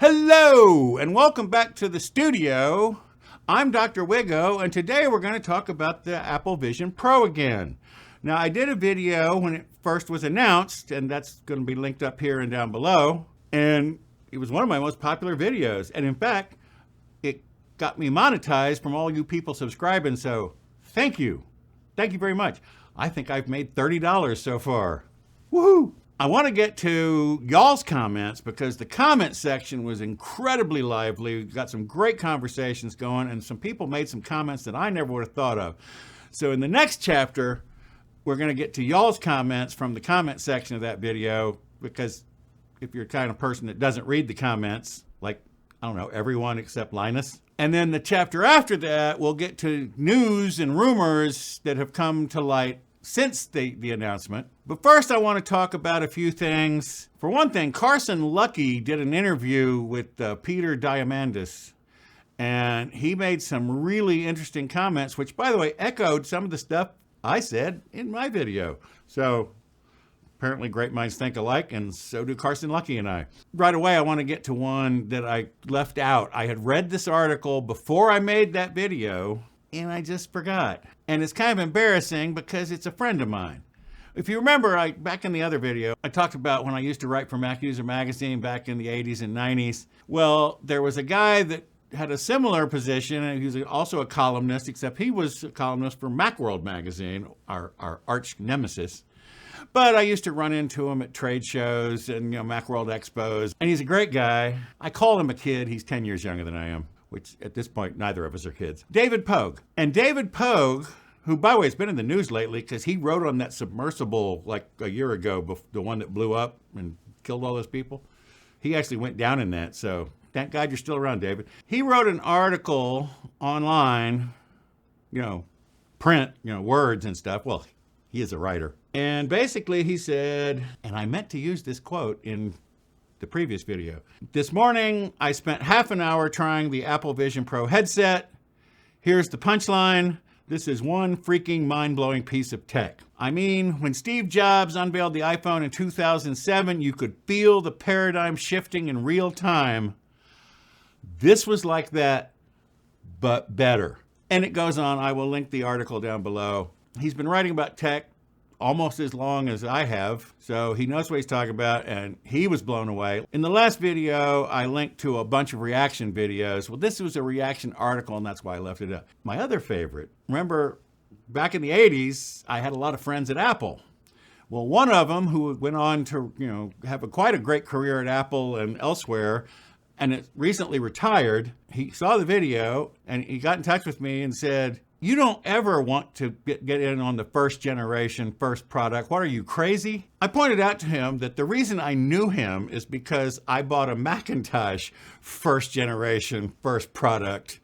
Hello, and welcome back to the studio. I'm Dr. Wigo, and today we're going to talk about the Apple Vision Pro again. Now, I did a video when it first was announced, and that's going to be linked up here and down below, and it was one of my most popular videos. And in fact, it got me monetized from all you people subscribing, so thank you. Thank you very much. I think I've made $30 so far. Woohoo! I want to get to y'all's comments because the comment section was incredibly lively. We got some great conversations going, and some people made some comments that I never would have thought of. So in the next chapter, we're going to get to y'all's comments from the comment section of that video, because if you're the kind of person that doesn't read the comments, like, I don't know, everyone except Linus. And then the chapter after that, we'll get to news and rumors that have come to light since the announcement. But first, I want to talk about a few things. For one thing, Palmer Luckey did an interview with Peter Diamandis, and he made some really interesting comments, which, by the way, echoed some of the stuff I said in my video. So apparently great minds think alike, and so do Palmer Luckey and I. Right away, I want to get to one that I left out. I had read this article before I made that video, and I just forgot. And it's kind of embarrassing because it's a friend of mine. If you remember, back in the other video, I talked about when I used to write for Mac User magazine back in the 80s and 90s. Well, there was a guy that had a similar position, and he was also a columnist, except he was a columnist for Macworld magazine, our arch nemesis. But I used to run into him at trade shows and Macworld expos, and he's a great guy. I call him a kid. He's 10 years younger than I am, which at this point, neither of us are kids. David Pogue. And David Pogue, who, by the way, has been in the news lately because he wrote on that submersible like a year ago, the one that blew up and killed all those people. He actually went down in that, so thank God you're still around, David. He wrote an article online, print, words and stuff. Well, he is a writer. And basically he said, and I meant to use this quote in the previous video. This morning, I spent half an hour trying the Apple Vision Pro headset. Here's the punchline. This is one freaking mind-blowing piece of tech. I mean, when Steve Jobs unveiled the iPhone in 2007, you could feel the paradigm shifting in real time. This was like that, but better. And it goes on. I will link the article down below. He's been writing about tech almost as long as I have, so he knows what he's talking about, and he was blown away. In the last video, I linked to a bunch of reaction videos. Well, this was a reaction article, and that's why I left it up. My other favorite, remember, back in the 80s, I had a lot of friends at Apple. Well, one of them, who went on to have quite a great career at Apple and elsewhere, and it recently retired, he saw the video, and he got in touch with me and said, "You don't ever want to get in on the first generation, first product. What are you, crazy?" I pointed out to him that the reason I knew him is because I bought a Macintosh first generation, first product.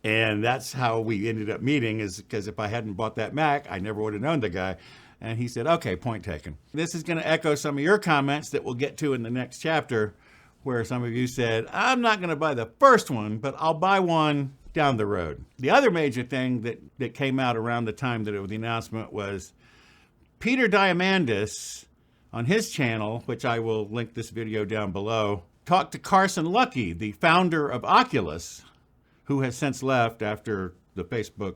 And that's how we ended up meeting, is because if I hadn't bought that Mac, I never would have known the guy. And he said, okay, point taken. This is going to echo some of your comments that we'll get to in the next chapter, where some of you said, I'm not going to buy the first one, but I'll buy one down the road. The other major thing that came out around the time that it was the announcement was Peter Diamandis on his channel, which I will link this video down below, talked to Palmer Luckey, the founder of Oculus, who has since left after the Facebook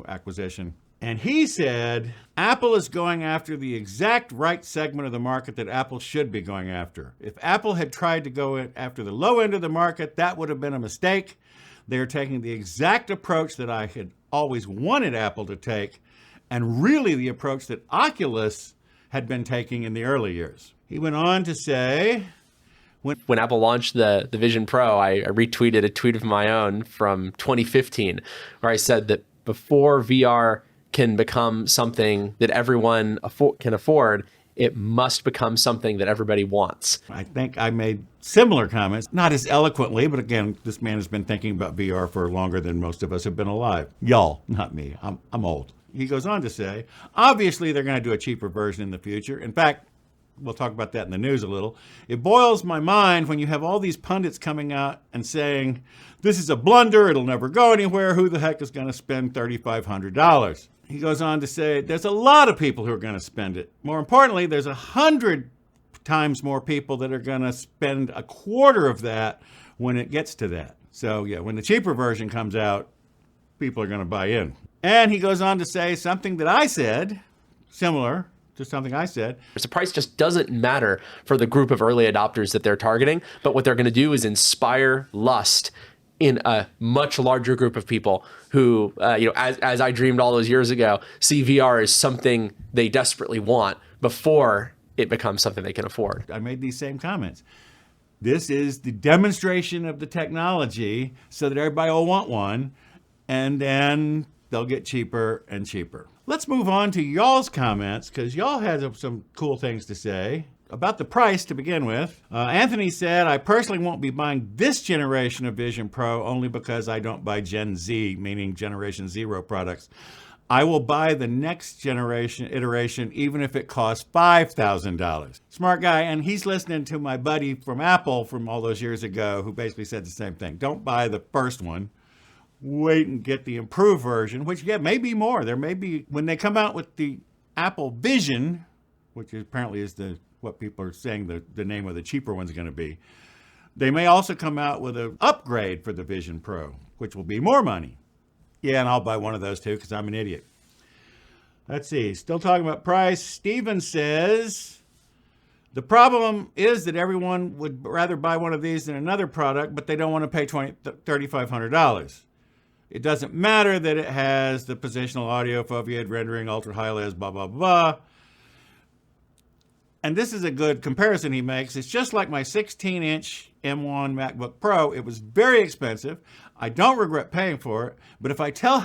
acquisition. And he said, Apple is going after the exact right segment of the market that Apple should be going after. If Apple had tried to go after the low end of the market, that would have been a mistake. They're taking the exact approach that I had always wanted Apple to take, and really the approach that Oculus had been taking in the early years. He went on to say, when Apple launched the Vision Pro, I retweeted a tweet of my own from 2015, where I said that before VR can become something that everyone can afford, it must become something that everybody wants. I think I made similar comments, not as eloquently, but again, this man has been thinking about VR for longer than most of us have been alive. Y'all, not me. I'm old. He goes on to say, obviously they're going to do a cheaper version in the future. In fact, we'll talk about that in the news a little. It boils my mind when you have all these pundits coming out and saying, this is a blunder, it'll never go anywhere, who the heck is going to spend $3,500? He goes on to say, there's a lot of people who are going to spend it. More importantly, there's 100 times more people that are going to spend a quarter of that when it gets to that. So yeah, when the cheaper version comes out, people are going to buy in. And he goes on to say something that I said, similar to something I said. The price just doesn't matter for the group of early adopters that they're targeting, but what they're going to do is inspire lust in a much larger group of people who, as I dreamed all those years ago, see VR as something they desperately want before it becomes something they can afford. I made these same comments. This is the demonstration of the technology so that everybody will want one, and then they'll get cheaper and cheaper. Let's move on to y'all's comments, because y'all had some cool things to say. About the price to begin with, Anthony said, I personally won't be buying this generation of Vision Pro only because I don't buy Gen Z, meaning Generation Zero products. I will buy the next generation iteration even if it costs $5,000. Smart guy, and he's listening to my buddy from Apple from all those years ago who basically said the same thing. Don't buy the first one. Wait and get the improved version, which may be more. There may be, when they come out with the Apple Vision, which apparently is what people are saying the name of the cheaper one's going to be. They may also come out with an upgrade for the Vision Pro, which will be more money. Yeah, and I'll buy one of those too because I'm an idiot. Let's see, still talking about price. Steven says, the problem is that everyone would rather buy one of these than another product, but they don't want to pay $3,500. It doesn't matter that it has the positional audio, foveated rendering, ultra high res, blah, blah, blah. And this is a good comparison he makes. It's just like my 16-inch M1 MacBook Pro. It was very expensive. I don't regret paying for it. But if I tell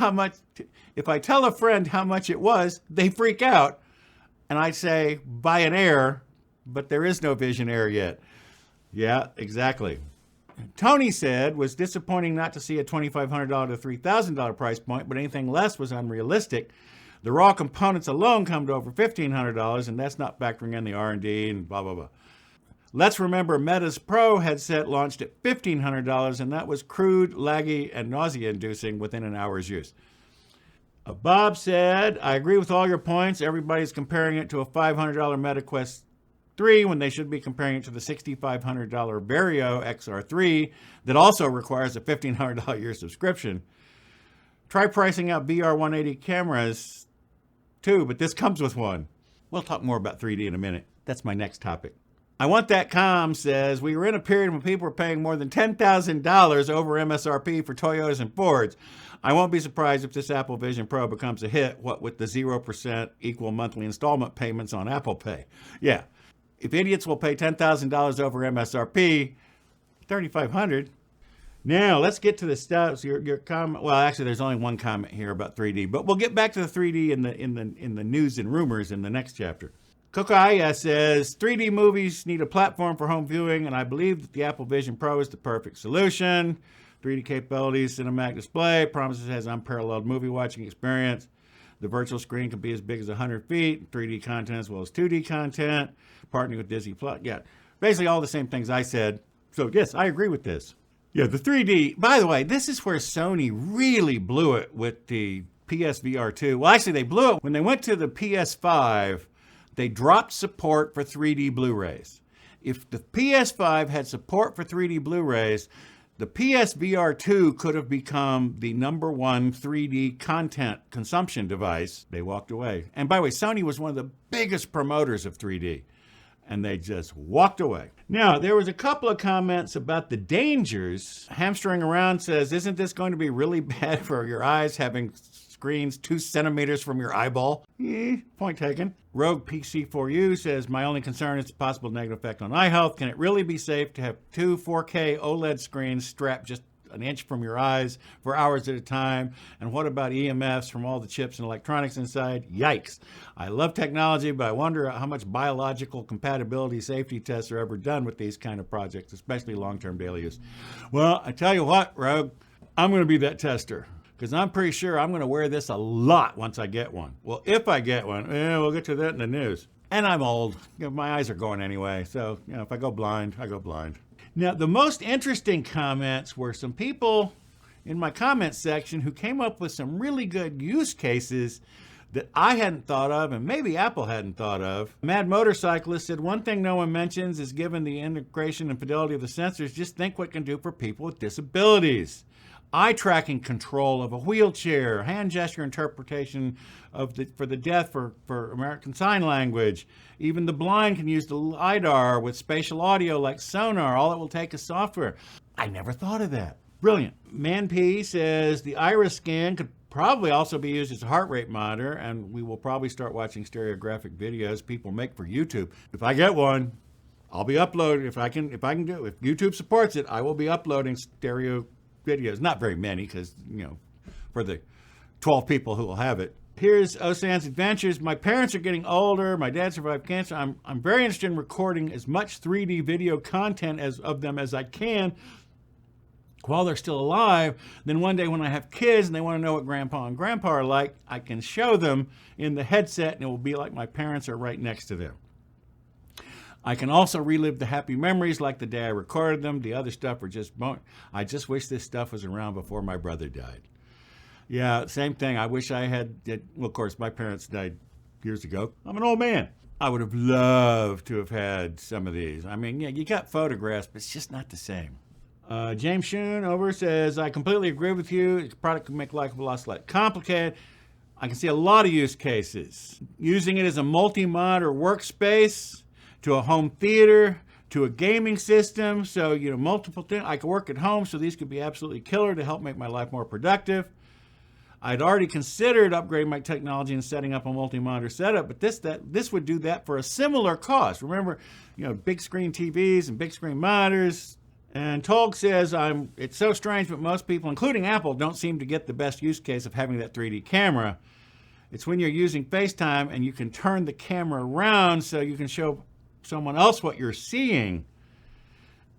a friend how much it was, they freak out. And I say, buy an Air, but there is no Vision Air yet. Yeah, exactly. Tony said, was disappointing not to see a $2,500 to $3,000 price point, but anything less was unrealistic. The raw components alone come to over $1,500, and that's not factoring in the R&D and blah, blah, blah. Let's remember Meta's Pro headset launched at $1,500, and that was crude, laggy, and nausea-inducing within an hour's use. Bob said, I agree with all your points. Everybody's comparing it to a $500 Meta Quest 3 when they should be comparing it to the $6,500 Vario XR3 that also requires a $1,500 year subscription. Try pricing out VR 180 cameras too, but this comes with one. We'll talk more about 3D in a minute. That's my next topic. I Want That Calm says, we were in a period when people were paying more than $10,000 over MSRP for Toyotas and Fords. I won't be surprised if this Apple Vision Pro becomes a hit, what with the 0% equal monthly installment payments on Apple Pay. Yeah, if idiots will pay $10,000 over MSRP, $3,500. Now, let's get to the stuff. Your comment. Well, actually, there's only one comment here about 3D, but we'll get back to the 3D in the news and rumors in the next chapter. Kokaya says 3D movies need a platform for home viewing, and I believe that the Apple Vision Pro is the perfect solution. 3D capabilities, cinematic display, promises it has unparalleled movie watching experience. The virtual screen can be as big as 100 feet. 3D content as well as 2D content. Partnering with Disney Plus. Yeah, basically all the same things I said. So yes, I agree with this. Yeah, the 3D, by the way, this is where Sony really blew it with the PSVR 2. Well, actually, they blew it when they went to the PS5. They dropped support for 3D Blu-rays. If the PS5 had support for 3D Blu-rays, the PSVR 2 could have become the #1 3D content consumption device. They walked away. And by the way, Sony was one of the biggest promoters of 3D. And they just walked away. Now, there was a couple of comments about the dangers. Hamstering Around says, isn't this going to be really bad for your eyes, having screens 2 centimeters from your eyeball? Point taken. Rogue PC4U says, my only concern is the possible negative effect on eye health. Can it really be safe to have 2 4K OLED screens strapped just an inch from your eyes for hours at a time? And what about EMFs from all the chips and electronics inside? Yikes. I love technology, but I wonder how much biological compatibility safety tests are ever done with these kind of projects, especially long-term daily use. Well, I tell you what, Rogue, I'm going to be that tester, because I'm pretty sure I'm going to wear this a lot once I get one. Well, if I get one, we'll get to that in the news. And I'm old. My eyes are going anyway. So, if I go blind, I go blind. Now, the most interesting comments were some people in my comment section who came up with some really good use cases that I hadn't thought of and maybe Apple hadn't thought of. Mad Motorcyclist said, one thing no one mentions is given the integration and fidelity of the sensors, just think what it can do for people with disabilities. Eye tracking control of a wheelchair, hand gesture interpretation for the deaf for American Sign Language. Even the blind can use the LiDAR with spatial audio like sonar. All it will take is software. I never thought of that. Brilliant. Man P says the iris scan could probably also be used as a heart rate monitor, and we will probably start watching stereographic videos people make for YouTube. If I get one, I'll be uploading. If YouTube supports it, I will be uploading stereo videos. Not very many, because, for the 12 people who will have it. Here's Osan's Adventures. My parents are getting older. My dad survived cancer. I'm very interested in recording as much 3D video content of them as I can while they're still alive. Then one day when I have kids and they want to know what grandpa and grandpa are like, I can show them in the headset and it will be like my parents are right next to them. I can also relive the happy memories like the day I recorded them. The other stuff I just wish this stuff was around before my brother died. Yeah, same thing. I wish I had, well, of course, my parents died years ago. I'm an old man. I would have loved to have had some of these. I mean, yeah, you got photographs, but it's just not the same. James Schoon over says, I completely agree with you. The product can make life a lot less complicated. I can see a lot of use cases. Using it as a multi-monitor workspace, to a home theater, to a gaming system. So, multiple things. I can work at home, so these could be absolutely killer to help make my life more productive. I'd already considered upgrading my technology and setting up a multi-monitor setup, but this would do that for a similar cost. Remember, big screen TVs and big screen monitors. And Tolg says, it's so strange, but most people, including Apple, don't seem to get the best use case of having that 3D camera. It's when you're using FaceTime and you can turn the camera around so you can show someone else what you're seeing.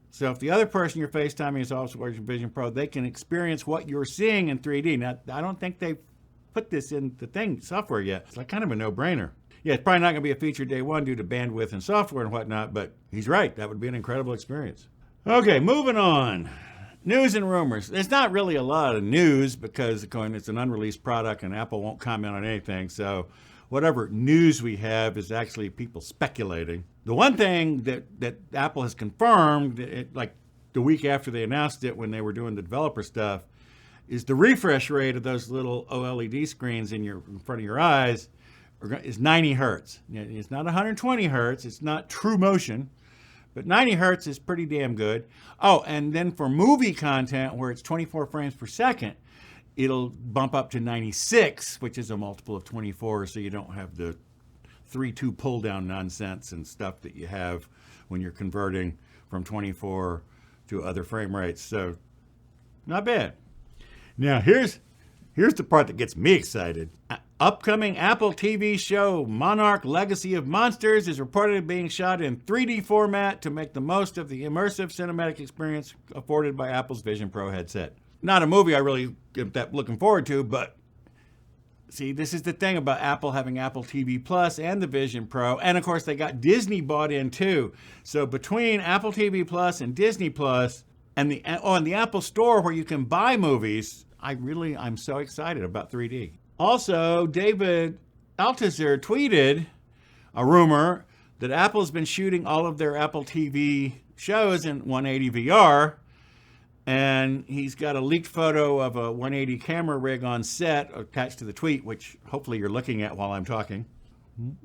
So if the other person you're FaceTiming is also watching Vision Pro, they can experience what you're seeing in 3D. Now, I don't think they've put this in the software yet. It's like kind of a no-brainer. Yeah, it's probably not going to be a feature day one due to bandwidth and software and whatnot, but he's right. That would be an incredible experience. Okay, moving on. News and rumors. There's not really a lot of news because it's an unreleased product and Apple won't comment on anything. So whatever news we have is actually people speculating. The one thing that Apple has confirmed, like the week after they announced it when they were doing the developer stuff, is the refresh rate of those little OLED screens in front of your eyes is 90 hertz. It's not 120 hertz. It's not true motion. But 90 hertz is pretty damn good. Oh, and then for movie content where it's 24 frames per second, it'll bump up to 96, which is a multiple of 24, so you don't have the 3:2 pull down nonsense and stuff that you have when you're converting from 24 to other frame rates. So not bad. Now here's the part that gets me excited. Upcoming Apple TV show Monarch Legacy of Monsters is reportedly being shot in 3D format to make the most of the immersive cinematic experience afforded by Apple's Vision Pro headset. Not a movie I really am that looking forward to, but see, this is the thing about Apple having Apple TV Plus and the Vision Pro, and of course they got Disney bought in too. So between Apple TV Plus and Disney Plus and the Apple Store where you can buy movies, I'm so excited about 3D. Also, David Althusser tweeted a rumor that Apple's been shooting all of their Apple TV shows in 180 VR, and he's got a leaked photo of a 180 camera rig on set attached to the tweet, which hopefully you're looking at while I'm talking.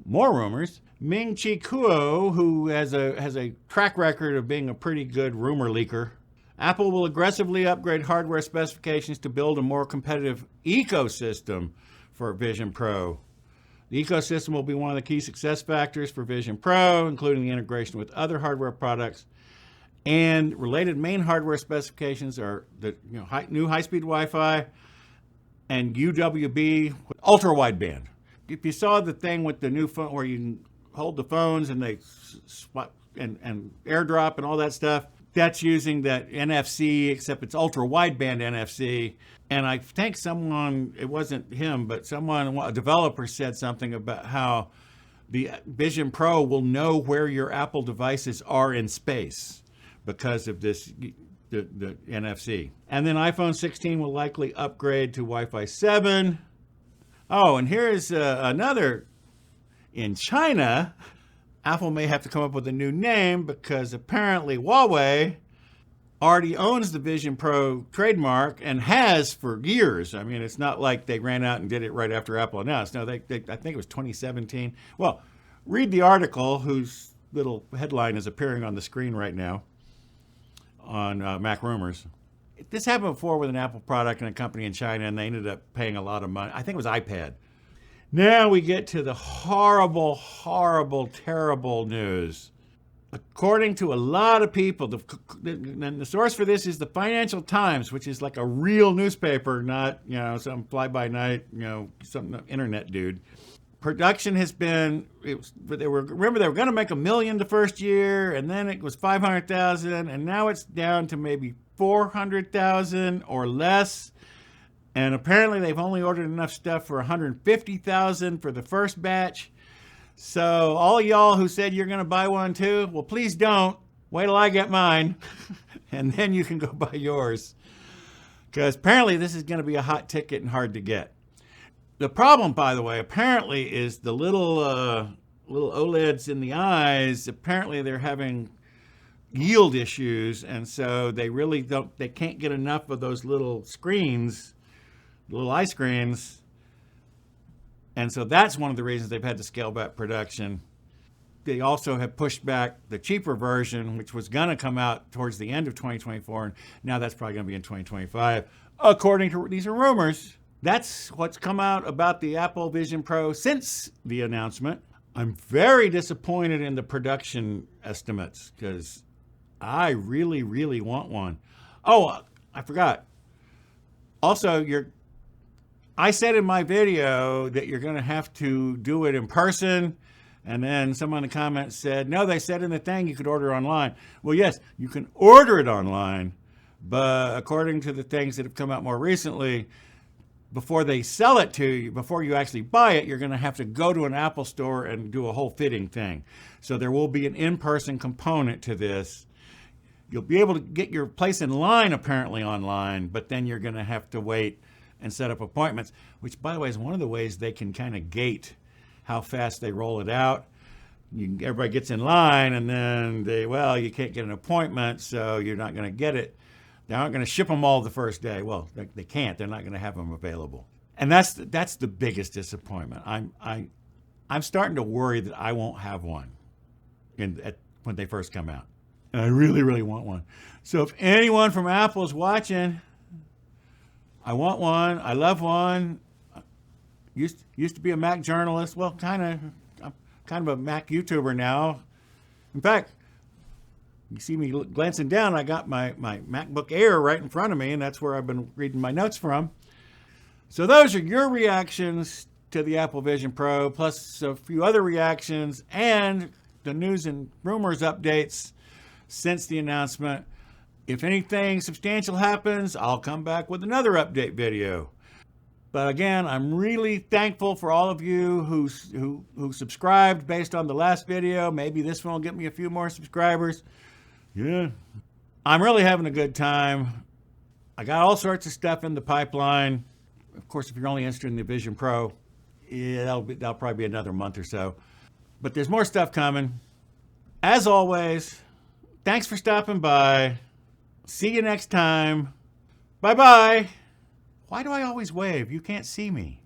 More rumors. Ming Chi Kuo, who has a track record of being a pretty good rumor leaker. Apple will aggressively upgrade hardware specifications to build a more competitive ecosystem for Vision Pro. The ecosystem will be one of the key success factors for Vision Pro, including the integration with other hardware products. And related main hardware specifications are the new high-speed Wi-Fi and UWB ultra-wideband. If you saw the thing with the new phone where you can hold the phones and they swap and AirDrop and all that stuff, that's using that NFC, except it's ultra-wideband NFC. And I think it wasn't him, but a developer said something about how the Vision Pro will know where your Apple devices are in space because of the NFC. And then iPhone 16 will likely upgrade to Wi-Fi 7. Oh, and here's another. In China, Apple may have to come up with a new name because apparently Huawei already owns the Vision Pro trademark and has for years. I mean, it's not like they ran out and did it right after Apple announced. No, I think it was 2017. Well, read the article whose little headline is appearing on the screen right now on Mac Rumors. This happened before with an Apple product and a company in China, and they ended up paying a lot of money. I think it was iPad. Now we get to the horrible, horrible, terrible news. According to a lot of people, the source for this is the Financial Times, which is like a real newspaper, not, some fly-by-night, some internet dude. Production has been, they were going to make $1 million the first year, and then it was 500,000, and now it's down to maybe 400,000 or less. And apparently they've only ordered enough stuff for 150,000 for the first batch. So all y'all who said you're going to buy one too, well, please don't. Wait till I get mine, and then you can go buy yours. Because apparently this is going to be a hot ticket and hard to get. The problem, by the way, apparently is the little OLEDs in the eyes. Apparently they're having yield issues, and so they can't get enough of those little screens, little eye screens. And so that's one of the reasons they've had to scale back production. They also have pushed back the cheaper version, which was going to come out towards the end of 2024. And now that's probably going to be in 2025, according to these are rumors. That's what's come out about the Apple Vision Pro since the announcement. I'm very disappointed in the production estimates because I really, really want one. Oh, I forgot. Also, I said in my video that you're going to have to do it in person. And then someone in the comments said, no, they said in the thing you could order online. Well, yes, you can order it online. But according to the things that have come out more recently, before they sell it to you, before you actually buy it, you're going to have to go to an Apple store and do a whole fitting thing. So there will be an in-person component to this. You'll be able to get your place in line apparently online, but then you're going to have to wait and set up appointments, which, by the way, is one of the ways they can kind of gate how fast they roll it out. Everybody gets in line, and then you can't get an appointment, so you're not going to get it. They aren't going to ship them all the first day. Well, they can't. They're not going to have them available. And that's the biggest disappointment. I'm starting to worry that I won't have one when they first come out. And I really, really want one. So if anyone from Apple is watching, I want one. I love one. Used to be a Mac journalist. Well, I'm kind of a Mac YouTuber now. In fact, you see me glancing down, I got my MacBook Air right in front of me, and that's where I've been reading my notes from. So those are your reactions to the Apple Vision Pro, plus a few other reactions and the news and rumors updates since the announcement. If anything substantial happens, I'll come back with another update video. But again, I'm really thankful for all of you who subscribed based on the last video. Maybe this one will get me a few more subscribers. Yeah. I'm really having a good time. I got all sorts of stuff in the pipeline. Of course, if you're only interested in the Vision Pro, that'll probably be another month or so. But there's more stuff coming. As always, thanks for stopping by. See you next time. Bye-bye. Why do I always wave? You can't see me.